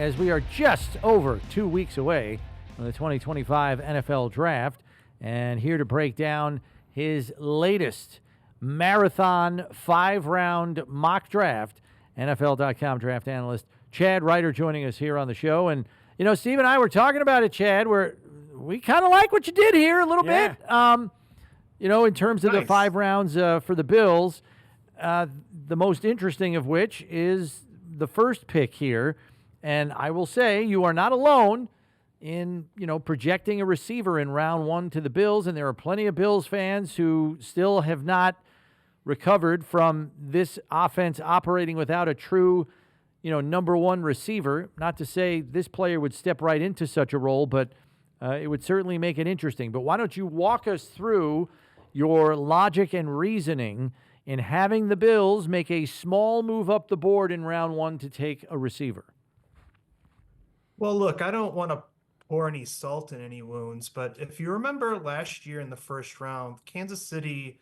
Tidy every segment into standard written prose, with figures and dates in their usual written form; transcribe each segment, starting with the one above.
as we are just over 2 weeks away from the 2025 NFL Draft. And here to break down his latest marathon 5-round mock draft, NFL.com draft analyst Chad Reuter joining us here on the show. And, you know, Steve and I were talking about it, Chad, where we kind of like what you did here a little bit. You know, in terms of the 5 rounds for the Bills, the most interesting of which is the first pick here. And I will say you are not alone in, you know, projecting a receiver in round 1 to the Bills, and there are plenty of Bills fans who still have not recovered from this offense operating without a true, you know, number 1 receiver. Not to say this player would step right into such a role, but it would certainly make it interesting. But why don't you walk us through your logic and reasoning in having the Bills make a small move up the board in round 1 to take a receiver? Well, look, I don't want to pour any salt in any wounds, but if you remember last year in the first round, Kansas City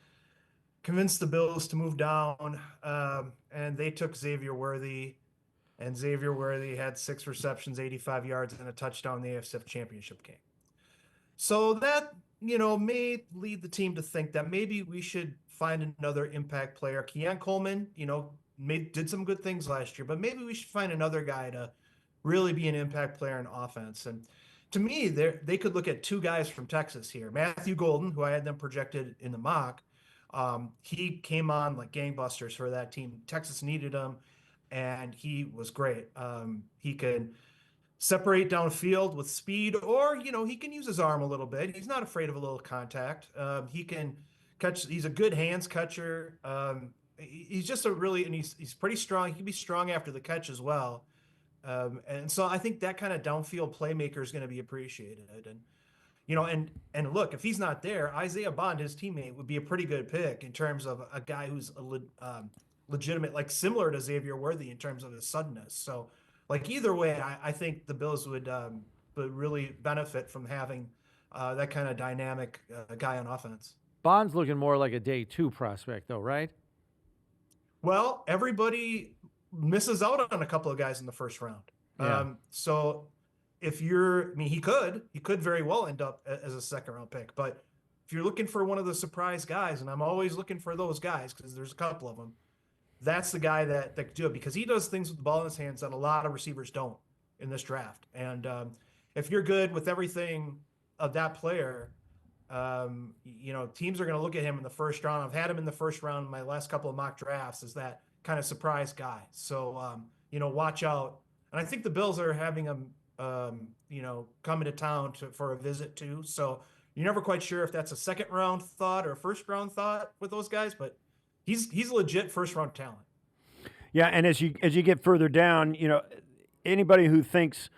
convinced the Bills to move down, and they took Xavier Worthy, and Xavier Worthy had 6 receptions, 85 yards, and a touchdown in the AFC Championship game. So that, you know, may lead the team to think that maybe we should find another impact player. Keon Coleman, you know, did some good things last year, but maybe we should find another guy to really be an impact player in offense. And to me, they could look at 2 guys from Texas here. Matthew Golden, who I had them projected in the mock, he came on like gangbusters for that team. Texas needed him, and he was great. He could separate downfield with speed, or, you know, he can use his arm a little bit. He's not afraid of a little contact. He can catch. He's a good hands catcher. He's just and he's pretty strong. He can be strong after the catch as well. And so I think that kind of downfield playmaker is going to be appreciated. And, you know, and look, if he's not there, Isaiah Bond, his teammate, would be a pretty good pick in terms of a guy who's legitimate, like similar to Xavier Worthy in terms of his suddenness. So, like, either way, I think the Bills would really benefit from having that kind of dynamic guy on offense. Bond's looking more like a day 2 prospect, though, right? Well, everybody misses out on a couple of guys in the first round. Yeah. So if he could very well end up as a second round pick, but if you're looking for one of the surprise guys, and I'm always looking for those guys because there's a couple of them, that's the guy that could do it, because he does things with the ball in his hands that a lot of receivers don't in this draft. And if you're good with everything of that player, you know, teams are going to look at him in the first round. I've had him in the first round in my last couple of mock drafts as that kind of surprise guy. So, you know, watch out. And I think the Bills are having him, you know, coming to town for a visit too. So you're never quite sure if that's a second round thought or a first round thought with those guys, but he's legit first round talent. Yeah, and as you get further down, you know, anybody who thinks,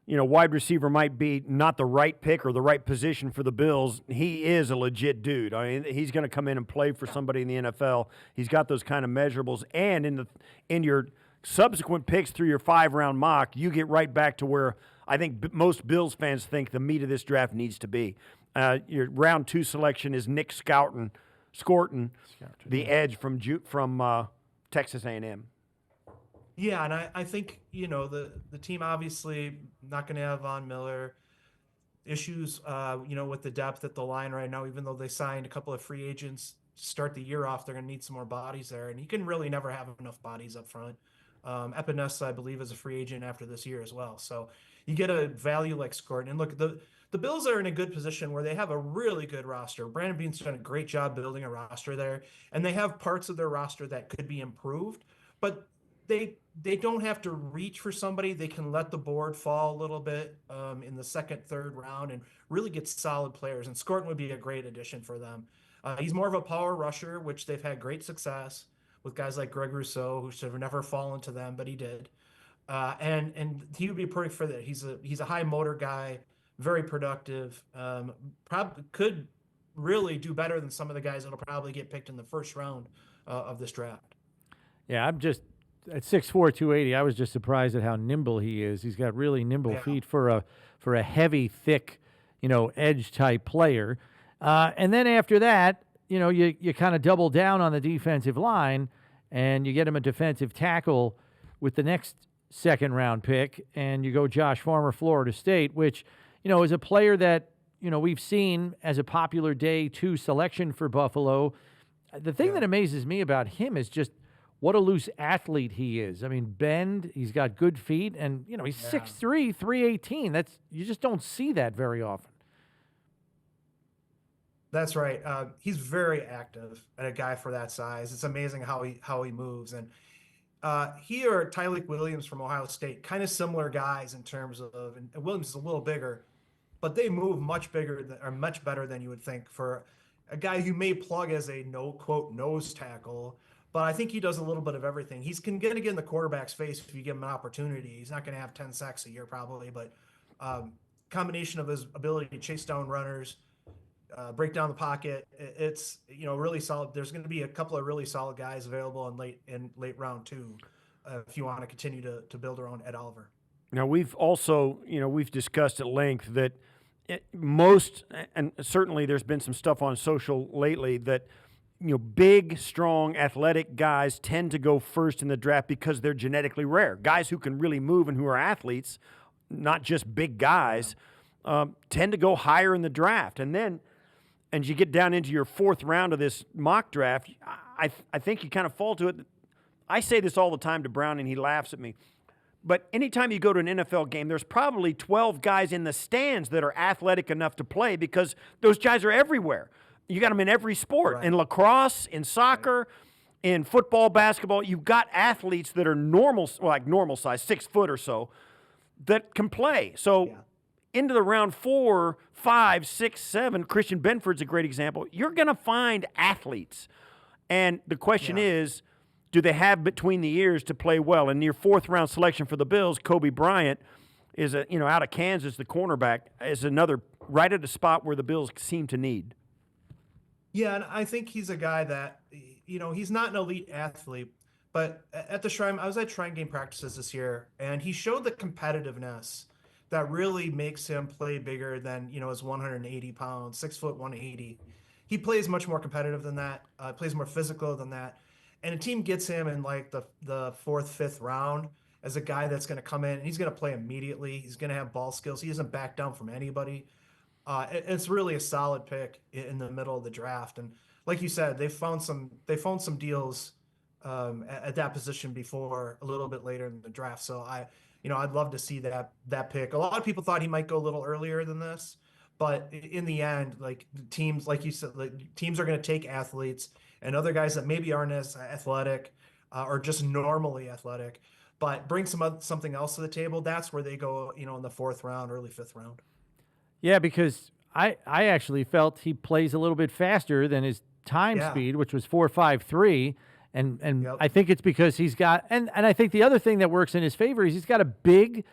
you know, wide receiver might be not the right pick or the right position for the Bills, he is a legit dude. I mean, he's going to come in and play for somebody in the NFL. He's got those kind of measurables, and in your subsequent picks through your 5-round mock, you get right back to where I think most Bills fans think the meat of this draft needs to be. Your round 2 selection is Nic Scourton, the edge from Texas A&M. Yeah, and I think, you know, the team obviously not going to have Von Miller issues, you know, with the depth at the line right now, even though they signed a couple of free agents to start the year off. They're going to need some more bodies there, and you can really never have enough bodies up front. Epinesa, I believe, is a free agent after this year as well. So you get a value like Scourton. And look, the Bills are in a good position where they have a really good roster. Brandon Beane's done a great job building a roster there, and they have parts of their roster that could be improved, but they don't have to reach for somebody. They can let the board fall a little bit in the second, third round and really get solid players. And Scourton would be a great addition for them. He's more of a power rusher, which they've had great success with guys like Greg Rousseau, who should have never fallen to them, but he did. And he would be perfect for that. He's a high motor guy, very productive. Probably could really do better than some of the guys that'll probably get picked in the first round of this draft. Yeah, I'm just at 6'4", 280. I was just surprised at how nimble he is. He's got really nimble feet for a heavy, thick, you know, edge type player. And then after that, you know, you kind of double down on the defensive line, and you get him a defensive tackle with the next second-round pick, and you go Josh Farmer, Florida State, which, is a player that, we've seen as a popular day 2 selection for Buffalo. The thing that amazes me about him is just what a loose athlete he is. I mean, bend, he's got good feet, and, he's 6'3", 318. You just don't see that very often. That's right. He's very active and a guy for that size. It's amazing how he moves. And he or Tyleik Williams from Ohio State, kind of similar guys in terms of, and Williams is a little bigger, but they move much better than you would think for a guy who may plug as a quote nose tackle. But I think he does a little bit of everything. He's going to get in the quarterback's face if you give him an opportunity. He's not going to have 10 sacks a year probably, but combination of his ability to chase down runners, break down the pocket, it's really solid. There's going to be a couple of really solid guys available in late round 2 if you want to continue to build around Ed Oliver. Now we've also we've discussed at length that most, and certainly there's been some stuff on social lately that big, strong, athletic guys tend to go first in the draft because they're genetically rare. Guys who can really move and who are athletes, not just big guys, tend to go higher in the draft. And then as you get down into your 4th round of this mock draft, I think you kind of fall to it. I say this all the time to Brown, and he laughs at me. But anytime you go to an NFL game, there's probably 12 guys in the stands that are athletic enough to play because those guys are everywhere. You got them in every sport, right. In lacrosse, in soccer, in football, basketball. You've got athletes that are normal size, 6 foot or so, that can play. So into the round 4, 5, 6, 7, Christian Benford's a great example. You're going to find athletes. And the question is, do they have between the ears to play well? And your 4th round selection for the Bills, Cobee Bryant, is out of Kansas, the cornerback, is another right at a spot where the Bills seem to need. Yeah, and I think he's a guy that, he's not an elite athlete, but at the Shrine, I was at Shrine game practices this year, and he showed the competitiveness that really makes him play bigger than, his 180 pounds, 6 foot 180. He plays much more competitive than that, plays more physical than that. And a team gets him in like the 4th, 5th round as a guy that's going to come in and he's going to play immediately. He's going to have ball skills. He doesn't back down from anybody. It's really a solid pick in the middle of the draft. And like you said, they found some deals at that position before a little bit later in the draft. So I'd love to see that pick. A lot of people thought he might go a little earlier than this, but in the end, like teams, like you said, teams are going to take athletes and other guys that maybe aren't as athletic or just normally athletic, but bring something else to the table. That's where they go, in the 4th round, early 5th round. Yeah, because I actually felt he plays a little bit faster than his time speed, which was 4.53. And I think it's because he's got, and I think the other thing that works in his favor is he's got a big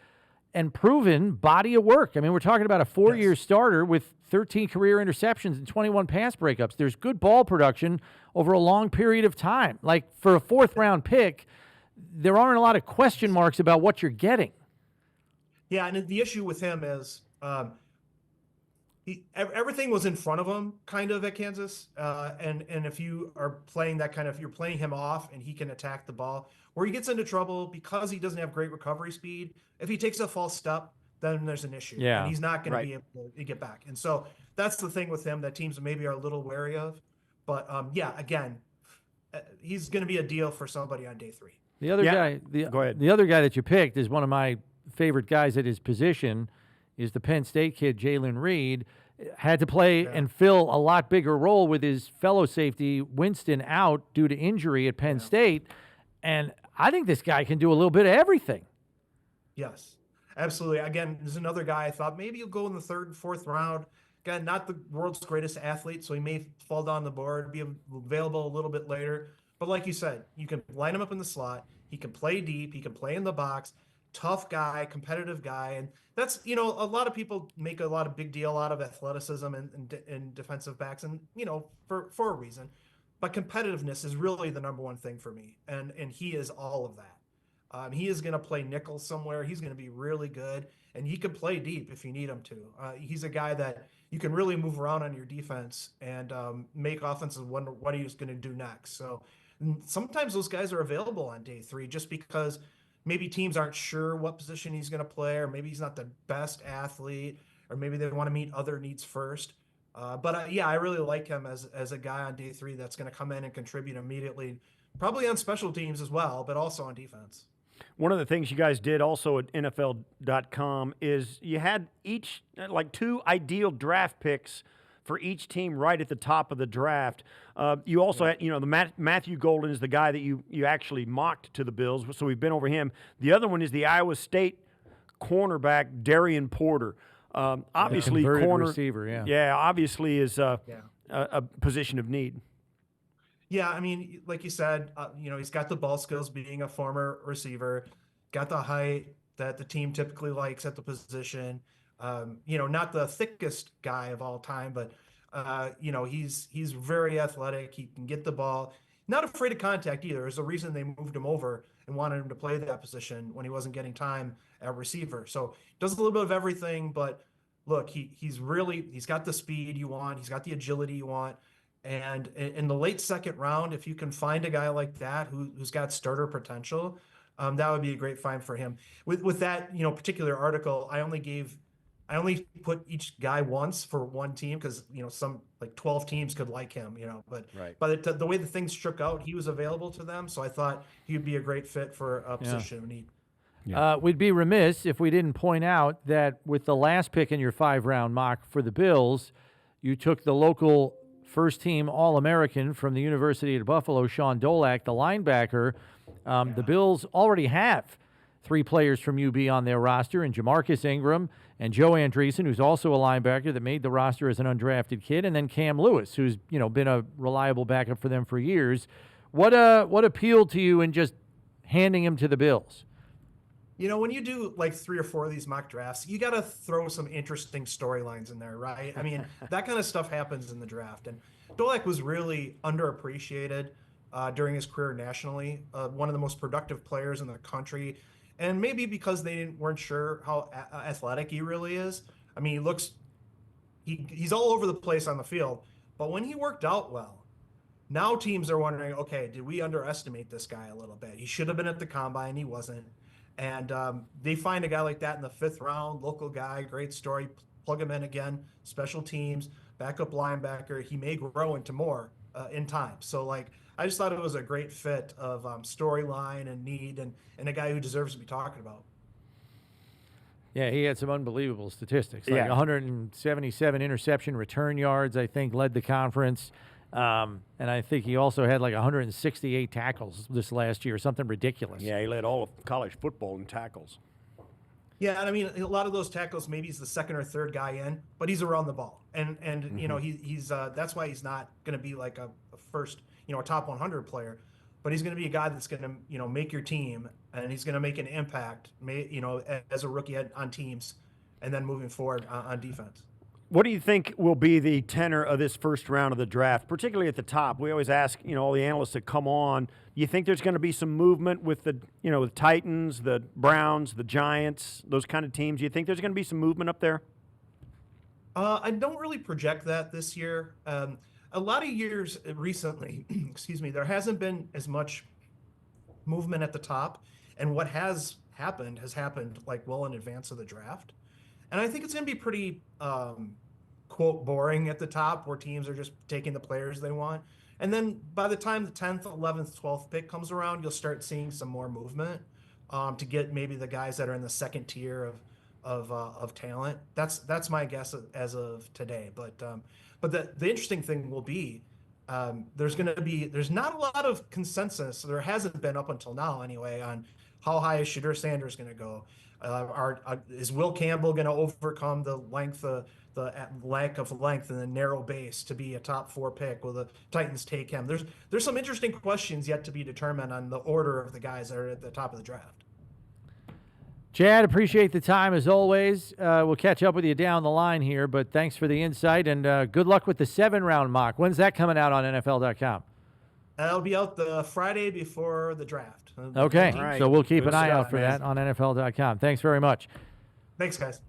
and proven body of work. I mean, we're talking about a 4-year starter with 13 career interceptions and 21 pass breakups. There's good ball production over a long period of time. Like for a 4th round pick, there aren't a lot of question marks about what you're getting. Yeah, and the issue with him is everything was in front of him kind of at Kansas. And if you are playing that kind of, you're playing him off and he can attack the ball, where he gets into trouble because he doesn't have great recovery speed. If he takes a false step, then there's an issue. Yeah, and he's not going to be able to get back. And so that's the thing with him that teams maybe are a little wary of. But again, he's going to be a deal for somebody on day 3. The other guy, go ahead. The other guy that you picked is one of my favorite guys at his position, is the Penn State kid, Jaylen Reed. Had to play and fill a lot bigger role with his fellow safety, Winston, out due to injury at Penn State. And I think this guy can do a little bit of everything. Yes, absolutely. Again, there's another guy I thought maybe he'll go in the 3rd and 4th round. Again, not the world's greatest athlete, so he may fall down the board, be available a little bit later. But like you said, you can line him up in the slot. He can play deep. He can play in the box. Tough guy, competitive guy. And that's, a lot of people make a lot of big deal out of athleticism and defensive backs, and, for a reason. But competitiveness is really the number one thing for me. And he is all of that. He is going to play nickel somewhere. He's going to be really good. And he can play deep if you need him to. He's a guy that you can really move around on your defense and make offenses wonder what he's going to do next. So sometimes those guys are available on day 3 just because maybe teams aren't sure what position he's going to play, or maybe he's not the best athlete, or maybe they want to meet other needs first. Yeah, I really like him as a guy on day 3 that's going to come in and contribute immediately, probably on special teams as well, but also on defense. One of the things you guys did also at NFL.com is you had each, like 2 ideal draft picks for each team right at the top of the draft. You also had, the Matthew Golden is the guy that you actually mocked to the Bills, so we've been over him. The other one is the Iowa State cornerback, Darian Porter. Obviously, corner receiver, obviously is a position of need. Yeah, I mean, like you said, he's got the ball skills being a former receiver, got the height that the team typically likes at the position. Not the thickest guy of all time, but he's very athletic. He can get the ball, not afraid of contact either. There's a reason they moved him over and wanted him to play that position when he wasn't getting time at receiver. So does a little bit of everything, but look, he's got the speed you want. He's got the agility you want. And in the late second round, if you can find a guy like that who's got starter potential, that would be a great find for him. With that, particular article, I only put each guy once for one team because some like 12 teams could like him, but right. By the way the things shook out, he was available to them, so I thought he'd be a great fit for a position of need. Yeah. We'd be remiss if we didn't point out that with the last pick in your 5-round mock for the Bills, you took the local first-team All-American from the University of Buffalo, Shaun Dolac, the linebacker. The Bills already have 3 players from UB on their roster, and Jamarcus Ingram and Joe Andreessen, who's also a linebacker that made the roster as an undrafted kid, and then Cam Lewis, who's been a reliable backup for them for years. What appealed to you in just handing him to the Bills? When you do like 3 or 4 of these mock drafts, you got to throw some interesting storylines in there, right? I mean, that kind of stuff happens in the draft. And Dolac was really underappreciated during his career nationally, one of the most productive players in the country. And maybe because they weren't sure how athletic he really is. I mean, he's all over the place on the field. But when he worked out well, now teams are wondering, okay, did we underestimate this guy a little bit? He should have been at the combine. He wasn't. And they find a guy like that in the 5th round, local guy, great story, plug him in again, special teams, backup linebacker. He may grow into more in time. So, I just thought it was a great fit of storyline and need and a guy who deserves to be talked about. Yeah, he had some unbelievable statistics. 177 interception return yards, I think, led the conference. And I think he also had 168 tackles this last year, something ridiculous. Yeah, he led all of college football in tackles. Yeah, and I mean, a lot of those tackles, maybe he's the 2nd or 3rd guy in, but he's around the ball. And he's that's why he's not going to be like a first, a top 100 player, but he's going to be a guy that's going to, make your team, and he's going to make an impact, as a rookie on teams, and then moving forward on defense. What do you think will be the tenor of this first round of the draft, particularly at the top? We always ask, all the analysts that come on, do you think there's going to be some movement with the Titans, the Browns, the Giants, those kind of teams? Do you think there's going to be some movement up there? I don't really project that this year. A lot of years recently, there hasn't been as much movement at the top, and what has happened well in advance of the draft. And I think it's going to be pretty, quote, boring at the top, where teams are just taking the players they want. And then by the time the 10th, 11th, 12th pick comes around, you'll start seeing some more movement to get maybe the guys that are in the 2nd tier of talent. That's my guess as of today. But the interesting thing will be there's not a lot of consensus. There hasn't been up until now anyway on how high is Shedeur Sanders going to go. Is Will Campbell going to overcome the lack of length and the narrow base to be a top 4 pick? Will the Titans take him? There's some interesting questions yet to be determined on the order of the guys that are at the top of the draft. Chad, appreciate the time as always. We'll catch up with you down the line here, but thanks for the insight, and good luck with the 7-round mock. When's that coming out on NFL.com? It'll be out the Friday before the draft. Okay, right. So we'll keep an eye out for that on NFL.com. Thanks very much. Thanks, guys.